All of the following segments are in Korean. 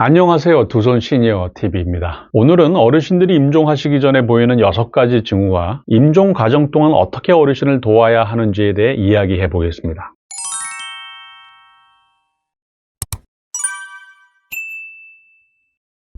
안녕하세요. 두손 시니어 TV입니다. 오늘은 어르신들이 임종하시기 전에 보이는 6가지 징후와 임종 과정 동안 어떻게 어르신을 도와야 하는지에 대해 이야기해 보겠습니다.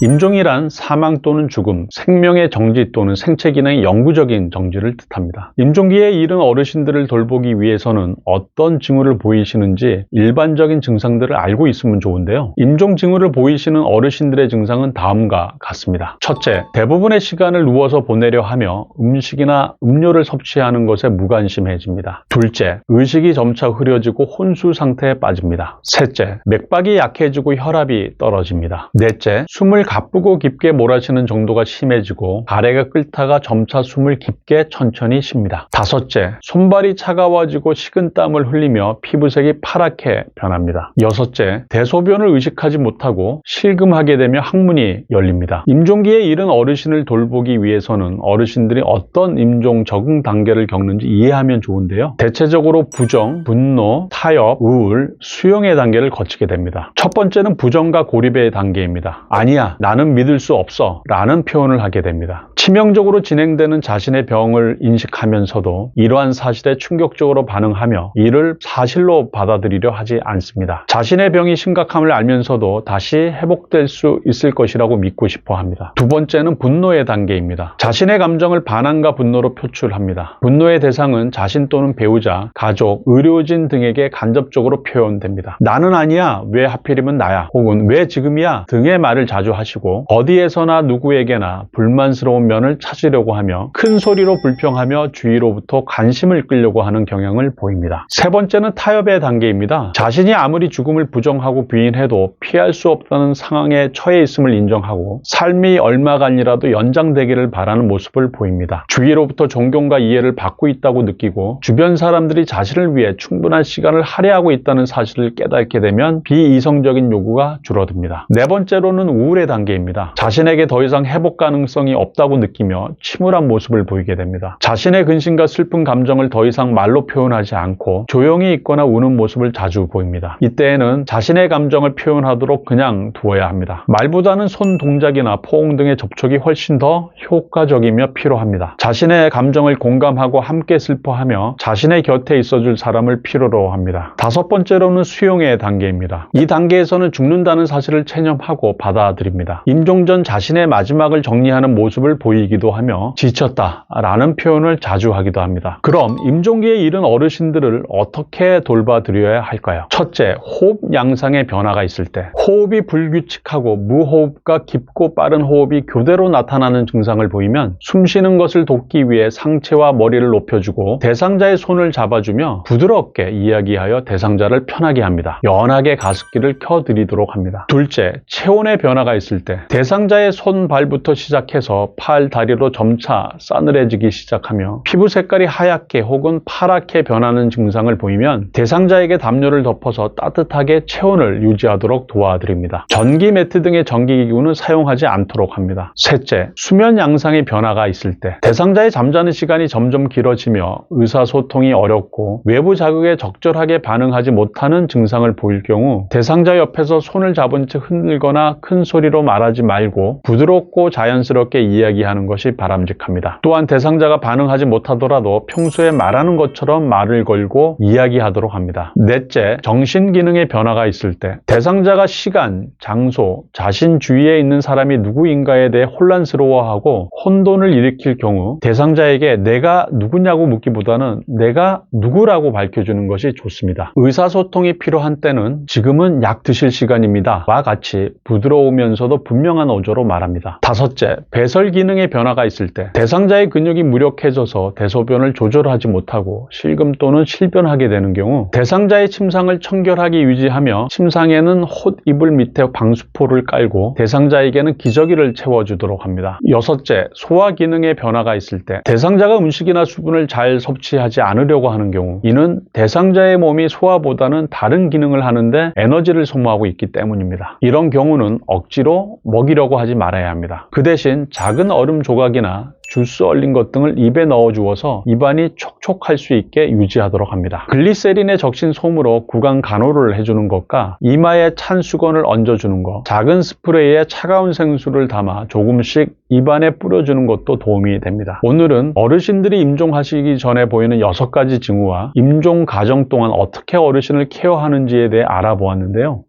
임종이란 사망 또는 죽음, 생명의 정지 또는 생체 기능의 영구적인 정지를 뜻합니다. 임종기에 이른 어르신들을 돌보기 위해서는 어떤 징후를 보이시는지 일반적인 증상들을 알고 있으면 좋은데요. 임종 징후를 보이시는 어르신들의 증상은 다음과 같습니다. 첫째, 대부분의 시간을 누워서 보내려 하며 음식이나 음료를 섭취하는 것에 무관심해집니다. 둘째, 의식이 점차 흐려지고 혼수 상태에 빠집니다. 셋째, 맥박이 약해지고 혈압이 떨어집니다. 넷째, 숨을 가쁘고 깊게 몰아쉬는 정도가 심해지고 가래가 끓다가 점차 숨을 깊게 천천히 쉽니다. 다섯째, 손발이 차가워지고 식은땀을 흘리며 피부색이 파랗게 변합니다. 여섯째, 대소변을 의식하지 못하고 실금하게 되며 항문이 열립니다. 임종기에 이른 어르신을 돌보기 위해서는 어르신들이 어떤 임종 적응 단계를 겪는지 이해하면 좋은데요. 대체적으로 부정, 분노, 타협, 우울, 수용의 단계를 거치게 됩니다. 첫 번째는 부정과 고립의 단계입니다. 아니야, 나는 믿을 수 없어 라는 표현을 하게 됩니다. 치명적으로 진행되는 자신의 병을 인식하면서도 이러한 사실에 충격적으로 반응하며 이를 사실로 받아들이려 하지 않습니다. 자신의 병이 심각함을 알면서도 다시 회복될 수 있을 것이라고 믿고 싶어 합니다. 두 번째는 분노의 단계입니다. 자신의 감정을 반항과 분노로 표출합니다. 분노의 대상은 자신 또는 배우자, 가족, 의료진 등에게 간접적으로 표현됩니다. 나는 아니야, 왜 하필이면 나야, 혹은 왜 지금이야 등의 말을 자주 하시고 어디에서나 누구에게나 불만스러운 면을 찾으려고 하며 큰 소리로 불평하며 주위로부터 관심을 끌려고 하는 경향을 보입니다. 세 번째는 타협의 단계입니다. 자신이 아무리 죽음을 부정하고 부인해도 피할 수 없다는 상황에 처해 있음을 인정하고 삶이 얼마간이라도 연장되기를 바라는 모습을 보입니다. 주위로부터 존경과 이해를 받고 있다고 느끼고 주변 사람들이 자신을 위해 충분한 시간을 할애하고 있다는 사실을 깨닫게 되면 비이성적인 요구가 줄어듭니다. 네 번째로는 우울의 단계입니다. 자신에게 더 이상 회복 가능성이 없다고 느끼며 침울한 모습을 보이게 됩니다. 자신의 근심과 슬픈 감정을 더 이상 말로 표현하지 않고 조용히 있거나 우는 모습을 자주 보입니다. 이때에는 자신의 감정을 표현하도록 그냥 두어야 합니다. 말보다는 손 동작이나 포옹 등의 접촉이 훨씬 더 효과적이며 필요합니다. 자신의 감정을 공감하고 함께 슬퍼하며 자신의 곁에 있어줄 사람을 필요로 합니다. 다섯 번째로는 수용의 단계입니다. 이 단계에서는 죽는다는 사실을 체념하고 받아들입니다. 임종 전 자신의 마지막을 정리하는 모습을 보이기도 하며 지쳤다 라는 표현을 자주 하기도 합니다. 그럼 임종기에 이른 어르신들을 어떻게 돌봐드려야 할까요? 첫째, 호흡 양상의 변화가 있을 때 호흡이 불규칙하고 무호흡과 깊고 빠른 호흡이 교대로 나타나는 증상을 보이면 숨쉬는 것을 돕기 위해 상체와 머리를 높여주고 대상자의 손을 잡아주며 부드럽게 이야기하여 대상자를 편하게 합니다. 연하게 가습기를 켜드리도록 합니다. 둘째, 체온의 변화가 있을 때 대상자의 손, 발부터 시작해서 팔, 다리로 점차 싸늘해지기 시작하며 피부 색깔이 하얗게 혹은 파랗게 변하는 증상을 보이면 대상자에게 담요를 덮어서 따뜻하게 체온을 유지하도록 도와드립니다. 전기 매트 등의 전기기구는 사용하지 않도록 합니다. 셋째, 수면 양상의 변화가 있을 때 대상자의 잠자는 시간이 점점 길어지며 의사소통이 어렵고 외부 자극에 적절하게 반응하지 못하는 증상을 보일 경우 대상자 옆에서 손을 잡은 채 흔들거나 큰 소리로 말하지 말고 부드럽고 자연스럽게 이야기하는 것이 바람직합니다. 또한 대상자가 반응하지 못하더라도 평소에 말하는 것처럼 말을 걸고 이야기하도록 합니다. 넷째, 정신기능의 변화가 있을 때 대상자가 시간, 장소, 자신 주위에 있는 사람이 누구인가에 대해 혼란스러워하고 혼돈을 일으킬 경우 대상자에게 내가 누구냐고 묻기보다는 내가 누구라고 밝혀주는 것이 좋습니다. 의사소통이 필요한 때는 지금은 약 드실 시간입니다 와 같이 부드러우면서도 분명한 어조로 말합니다. 다섯째, 배설 기능의 변화가 있을 때 대상자의 근육이 무력해져서 대소변을 조절하지 못하고 실금 또는 실변하게 되는 경우 대상자의 침상을 청결하게 유지하며 침상에는 홑 이불 밑에 방수포를 깔고 대상자에게는 기저귀를 채워주도록 합니다. 여섯째, 소화 기능의 변화가 있을 때 대상자가 음식이나 수분을 잘 섭취하지 않으려고 하는 경우 이는 대상자의 몸이 소화보다는 다른 기능을 하는데 에너지를 소모하고 있기 때문입니다. 이런 경우는 억지로 먹이려고 하지 말아야 합니다. 그 대신 작은 얼음 조각이나 주스 얼린 것 등을 입에 넣어 주어서 입안이 촉촉할 수 있게 유지하도록 합니다. 글리세린에 적신 솜으로 구강 간호를 해주는 것과 이마에 찬 수건을 얹어주는 것, 작은 스프레이에 차가운 생수를 담아 조금씩 입안에 뿌려주는 것도 도움이 됩니다. 오늘은 어르신들이 임종하시기 전에 보이는 6가지 징후와 임종 과정 동안 어떻게 어르신을 케어하는지에 대해 알아보았는데요.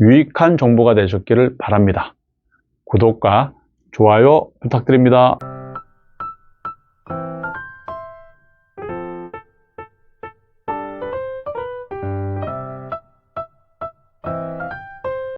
유익한 정보가 되셨기를 바랍니다. 구독과 좋아요 부탁드립니다.